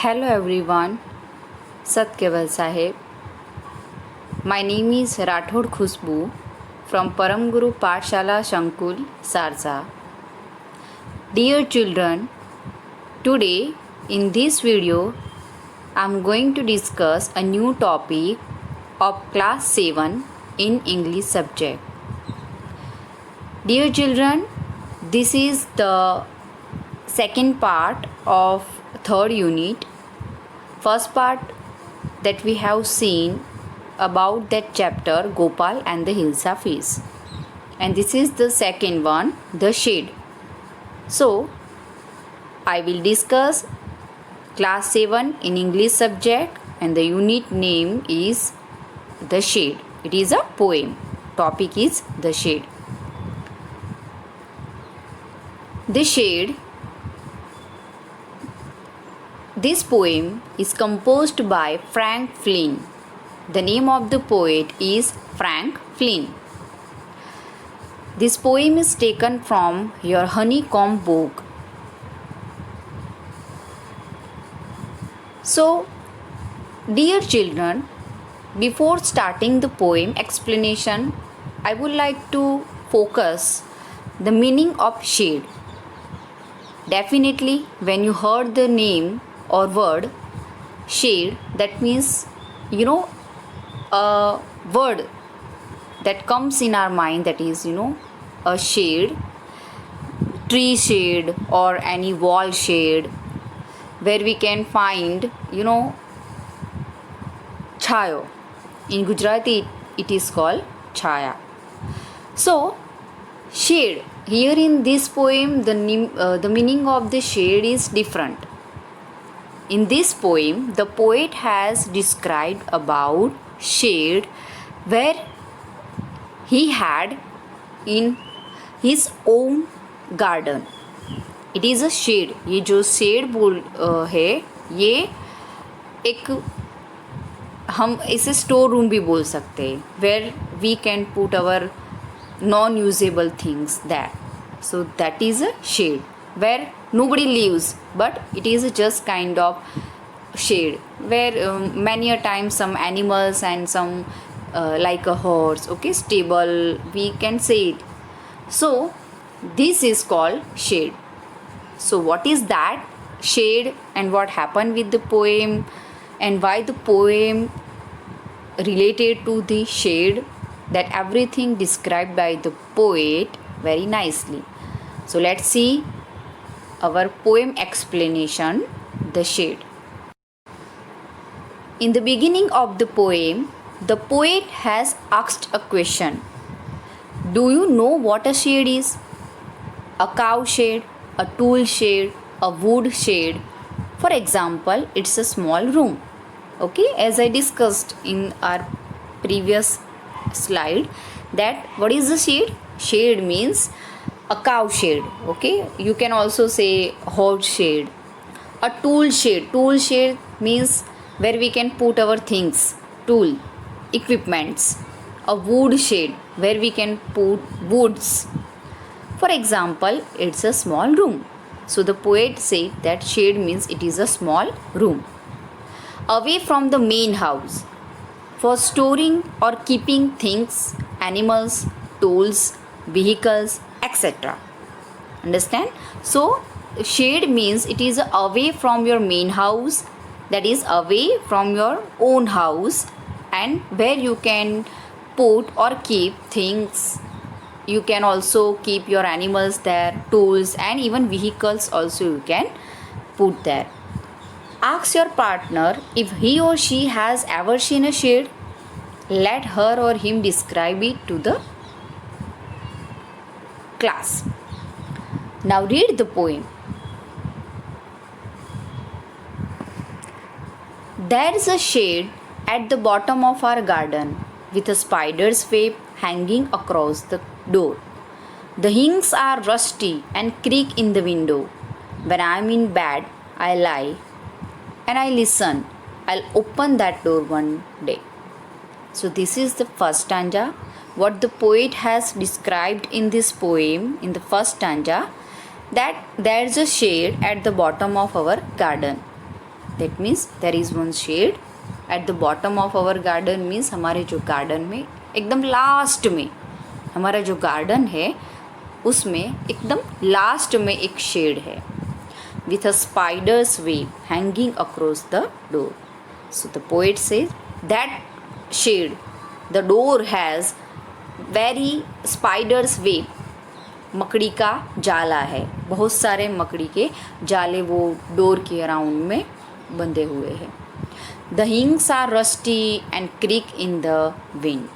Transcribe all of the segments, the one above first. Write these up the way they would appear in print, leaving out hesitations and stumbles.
Hello everyone, Sat Keval Sahib. My name is Rathod Khushbu from Param Guru Pathshala Shankul, Sarsa. Dear children, today in this video I am going to discuss a new topic of class 7 in English subject. Dear children, this is the second part of third unit. First part that we have seen about that chapter Gopal and the Hilsa fish, and this is the second one, the shade. So I will discuss class 7 in English subject, and the unit name is the shade. It is a poem. Topic is the shade. The shade. This poem is composed by Frank Flynn. The name of the poet is Frank Flynn. This poem is taken from your Honeycomb book. So, dear children, before starting the poem explanation, I would like to focus the meaning of shade. Definitely, when you heard the name or word shade, that means a word that comes in our mind, that is a shade, tree shade or any wall shade, where we can find chayo. In Gujarati it is called chaya. So shade, here in this poem the meaning of the shade is different. In this poem, the poet has described about shade where he had in his own garden. It is a shade. ये जो shade है, ये एक हम इसे store room भी बोल सकते हैं, where we can put our non-usable things there. So that is a shade where nobody lives, but it is just kind of shade where many a time some animals and some like a horse, stable, we can say it. So this is called shade. So what is that shade and what happened with the poem and why the poem related to the shade, that everything described by the poet very nicely. So let's see our poem explanation, the shade. In the beginning of the poem, the poet has asked a question. Do you know what a shade is? A cow shade, a tool shade, a wood shade. For example, it's a small room. As I discussed in our previous slide, that what is the shade? Shade means a cow shade. You can also say horse shade. A tool shade means where we can put our things, tool, equipments. A wood shade where we can put woods. For example, it's a small room. So the poet said that shade means it is a small room. Away from the main house, for storing or keeping things, animals, tools, vehicles, etc. Understand? So shade means it is away from your main house, that is away from your own house, and where you can put or keep things. You can also keep your animals there, tools, and even vehicles also you can put there. Ask your partner if he or she has ever seen a shade. Let her or him describe it to the class. Now read the poem. There is a shade at the bottom of our garden with a spider's web hanging across the door. The hinges are rusty and creak in the window. When I am in bed, I lie and I listen. I'll open that door one day. So this is the first stanza. What the poet has described in this poem, in the first stanza, that there is a shade at the bottom of our garden. That means there is one shade at the bottom of our garden, means हमारे जो garden में एकदम last में, हमारा जो garden है उसमें एकदम लास्ट में एक शेड है with a spider's web hanging across the door. So the poet says that shade, the door has very spider's web, मकड़ी का जाला है, बहुत सारे मकड़ी के जाले वो डोर के अराउंड में बंधे हुए हैं. The hinges are rusty and creak in the wind.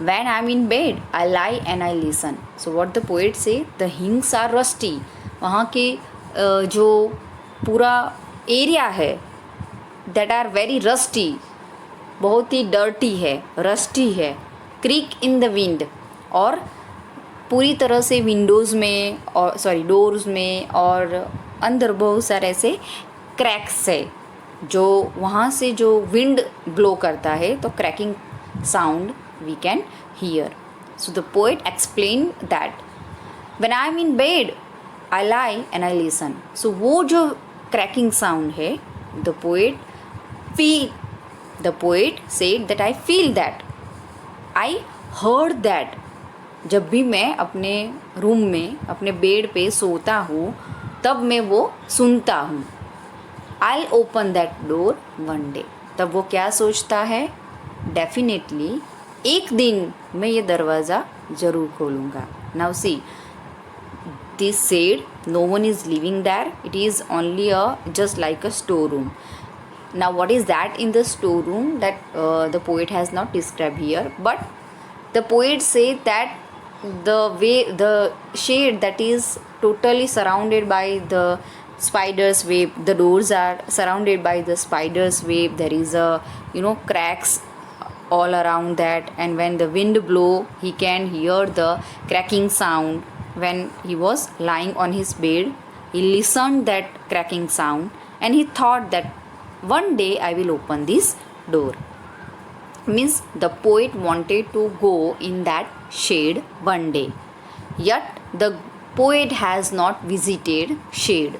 When I'm in bed, I lie and I listen. So what the poet say, the hinges are rusty. वहाँ के जो पूरा एरिया है that are very rusty, बहुत ही dirty है, rusty है. Creek in the wind, और पूरी तरह से विंडोज़ में और डोर्स में और अंदर बहुत सारे ऐसे क्रैक्स है, जो वहाँ से जो विंड ब्लो करता है तो cracking sound we can hear. So the poet explained that when I am in bed, I lie and I listen. So वो जो cracking sound है, the poet said that I feel that, I heard that. जब भी मैं अपने room में अपने bed पे सोता हूँ तब मैं वो सुनता हूँ. I'll open that door one day. तब वो क्या सोचता है, डेफिनेटली एक दिन मैं ये दरवाज़ा ज़रूर खोलूँगा. Now see this said, no one is living there, it is only just like a storeroom. Now what is that in the storeroom that the poet has not described here, but the poet said that the shade that is totally surrounded by the spider's web, the doors are surrounded by the spider's web, there is a cracks all around that, and when the wind blow he can hear the cracking sound. When he was lying on his bed, he listened that cracking sound and he thought that one day I will open this door. Means the poet wanted to go in that shade one day, yet the poet has not visited shade.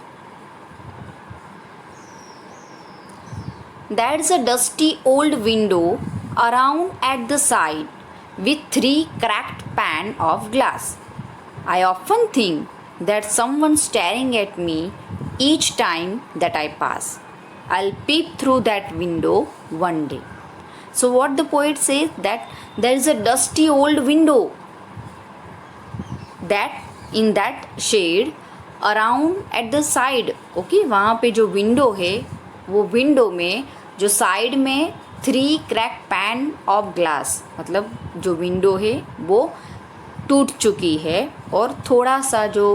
There's a dusty old window around at the side with 3 cracked pane of glass. I often think that someone staring at me each time that I pass. I'll peep through that window one day. So what the poet says, that there is a dusty old window, that in that shade around at the side, okay, वहाँ पे जो window है वो window में जो side में 3 crack pan of glass, मतलब जो विंडो है वो टूट चुकी है और थोड़ा सा जो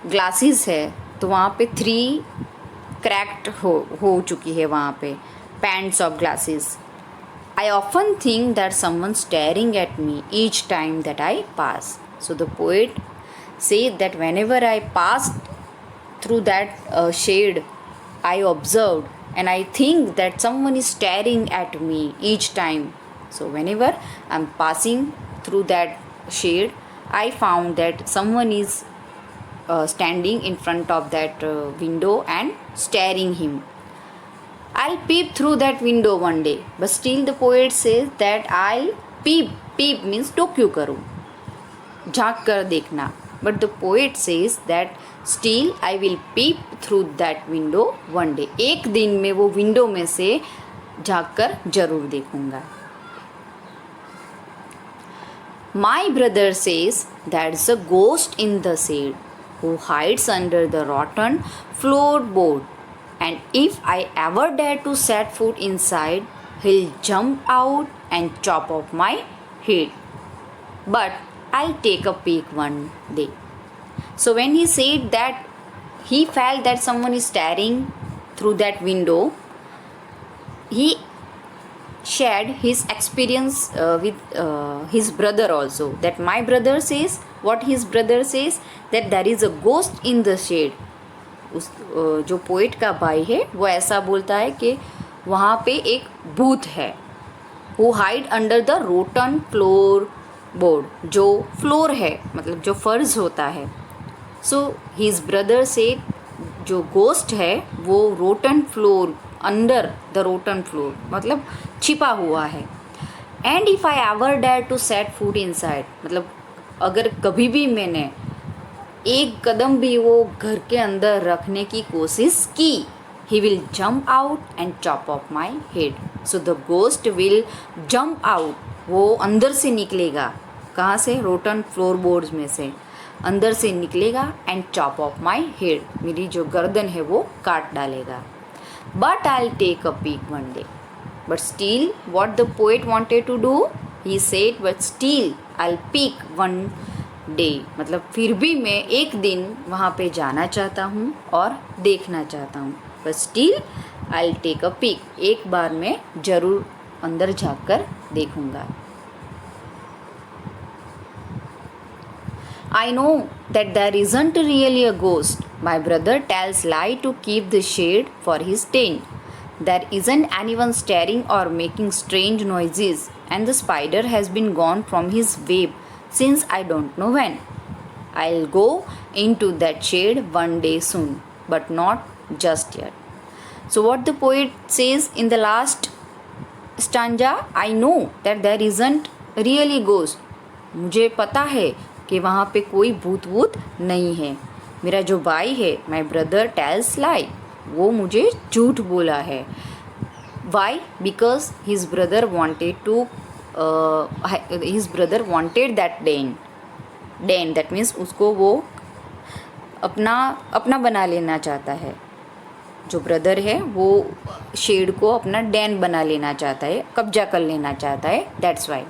ग्लासेस है तो वहाँ पे 3 क्रैक्ड हो चुकी है वहाँ पे pans of glasses. I often think that someone staring at me each time that I pass. So the poet said that whenever I passed through that shade, I observed and I think that someone is staring at me each time. So whenever I'm passing through that shade, I found that someone is standing in front of that window and staring him. I'll peep through that window one day. But still the poet says that I'll peep. Peep means Tokyo करूँ, झाँक कर देखना. But the poet says that still I will peep through that window one day. एक दिन में वो window में से झाँक कर जरूर देखूँगा. My brother says there's a ghost in the shade who hides under the rotten floorboard, and if I ever dare to set foot inside, he'll jump out and chop off my head. But I'll take a peek one day. So when he said that he felt that someone is staring through that window, he shared his experience with his brother also. That my brother says, what his brother says, that there is a ghost in the shade. उस जो poet का भाई है वो ऐसा बोलता है कि वहाँ पे एक भूत है. Who hide under the rotten floor board, जो फ्लोर है मतलब जो फर्श होता है. सो हिज ब्रदर से जो घोस्ट है वो rotten floor, under the rotten floor मतलब छिपा हुआ है। And if I ever dare to set food inside, मतलब अगर कभी भी मैंने एक कदम भी वो घर के अंदर रखने की कोशिश की, he will jump out and chop off my head. So the ghost will jump out, वो अंदर से निकलेगा, कहाँ से, रोटन फ्लोरबोर्ड्स में से अंदर से निकलेगा, and chop off my head, मेरी जो गर्दन है वो काट डालेगा। But I take a peek one day, but still what the poet wanted to do, he said but still I peek one day, मतलब फिर भी मैं एक दिन वहाँ पे जाना चाहता हूँ और देखना चाहता हूँ, but still I take a peek, एक बार मैं ज़रूर अंदर जाकर देखूँगा। I know that there isn't really a ghost. My brother tells lie to keep the shade for his tent. There isn't anyone staring or making strange noises, and the spider has been gone from his web since I don't know when. I'll go into that shade one day soon, but not just yet. So what the poet says in the last stanza, I know that there isn't really ghost. मुझे पता है कि वहाँ पे कोई भूत वूत नहीं है। मेरा जो भाई है, माई ब्रदर टेल्स लाई, वो मुझे झूठ बोला है। Why? Because his brother wanted that den, that means उसको वो अपना बना लेना चाहता है। जो ब्रदर है वो शेड को अपना डैन बना लेना चाहता है, कब्जा कर लेना चाहता है, that's why.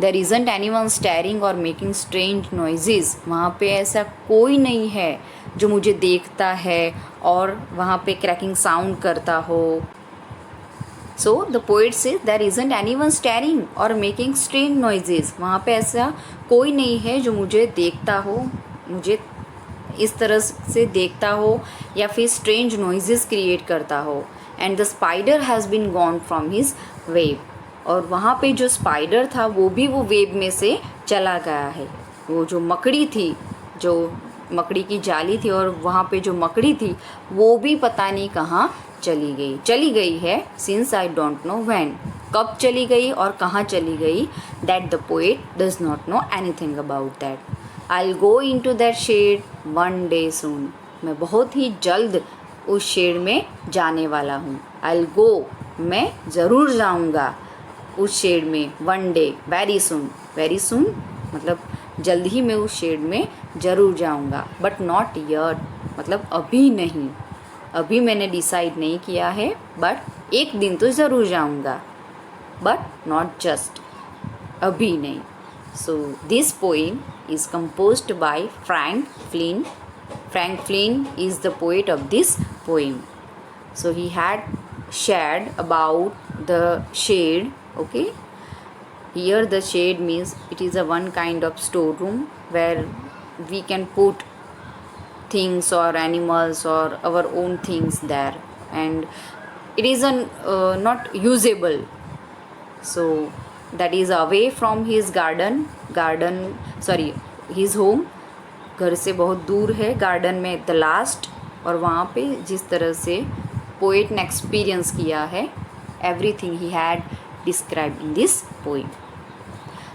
There isn't any one steering और मेकिंग स्ट्रेंज नॉइजेज़, वहाँ पे ऐसा कोई नहीं है जो मुझे देखता है और वहाँ पे क्रैकिंग साउंड करता हो। So the poet says there isn't any one steering और मेकिंग स्ट्रेंज नॉइजेज़, वहाँ पे ऐसा कोई नहीं है जो मुझे देखता हो, मुझे इस तरह से देखता हो या फिर स्ट्रेंज नॉइजेज़ क्रिएट करता हो। And the spider has been gone from his web, और वहाँ पे जो स्पाइडर था वो भी वो वेब में से चला गया है। वो जो मकड़ी थी, जो मकड़ी की जाली थी और वहाँ पे जो मकड़ी थी वो भी पता नहीं कहाँ चली गई है, since I don't know when, कब चली गई और कहाँ चली गई, that the poet does not know anything about that. I will go in to that shade one day soon, मैं बहुत ही जल्द उस शेड में जाने वाला हूँ। आई विल गो, मैं ज़रूर जाऊँगा उस शेड में, वन डे, वेरी सुन मतलब जल्द ही मैं उस शेड में ज़रूर जाऊंगा, बट नॉट यट मतलब अभी नहीं, अभी मैंने डिसाइड नहीं किया है, बट एक दिन तो ज़रूर जाऊंगा, बट नॉट जस्ट, अभी नहीं। So this poem is composed by Frank Flynn. Frank Flynn is the poet of this poem. So he had shared about the shade. Okay, here the shade means it is a one kind of storeroom where we can put things or animals or our own things there, and it is not usable, so that is away from his his home, घर से बहुत दूर है, garden में the last, और वहाँ पे जिस तरह से पोएट ने एक्सपीरियंस किया है, everything he had described in this poem.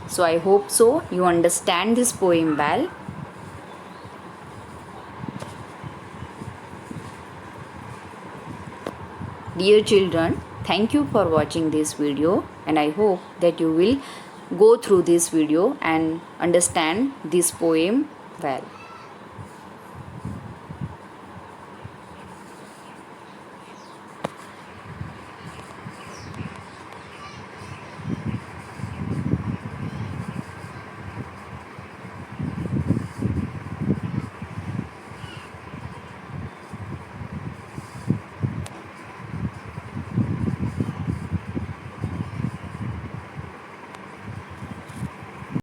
So I hope so you understand this poem well. Dear children, thank you for watching this video, and I hope that you will go through this video and understand this poem well.